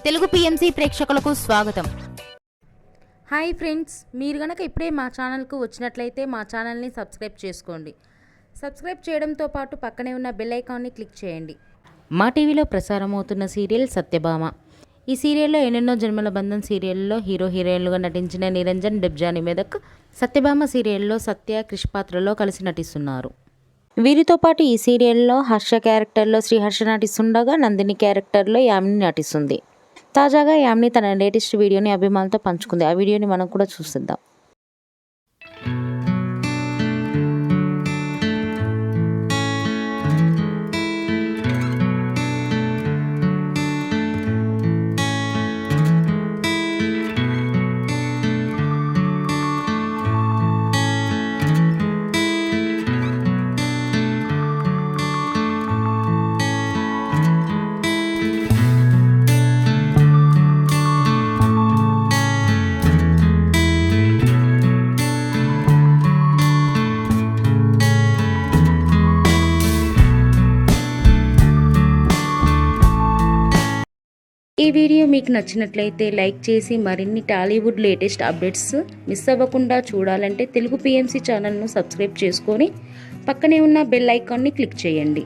Telugu PMC ప్రేక్షకులకు స్వాగతం. Hi friends, మీరు గనక ఇప్పుడే మా ఛానల్కు వచ్చినట్లయితే మా ఛానల్ని సబ్స్క్రైబ్ చేసుకోండి. సబ్స్క్రైబ్ చేయడంతో పాటు పక్కనే ఉన్న బెల్ ఐకాన్ని క్లిక్ చేయండి. మా టీవీలో ప్రసారం అవుతున్న సీరియల్ సత్యభామ. ఈ సీరియల్లో ఎన్నెన్నో జన్మల బంధం సీరియల్లో హీరో హీరోయిన్లుగా నటించిన నిరంజన్, డెబ్జాని మెదక్ సత్యభామ సీరియల్లో సత్య, క్రిష్ పాత్రలో కలిసి నటిస్తున్నారు. వీరితో పాటు ఈ సీరియల్లో హర్ష క్యారెక్టర్లో శ్రీహర్ష నటిస్తుండగా నందిని క్యారెక్టర్లో యామిని నటిస్తుంది. తాజాగా యామిని తన లేటెస్ట్ వీడియోని అభిమానులతో పంచుకుంది. ఆ వీడియోని మనం కూడా చూసిద్దాం. ఈ వీడియో మీకు నచ్చినట్లయితే లైక్ చేసి మరిన్ని టాలీవుడ్ లేటెస్ట్ అప్డేట్స్ మిస్ అవ్వకుండా చూడాలంటే తెలుగు పిఎంసి ఛానల్ను సబ్స్క్రైబ్ చేసుకొని పక్కనే ఉన్న బెల్ ఐకాన్ని క్లిక్ చేయండి.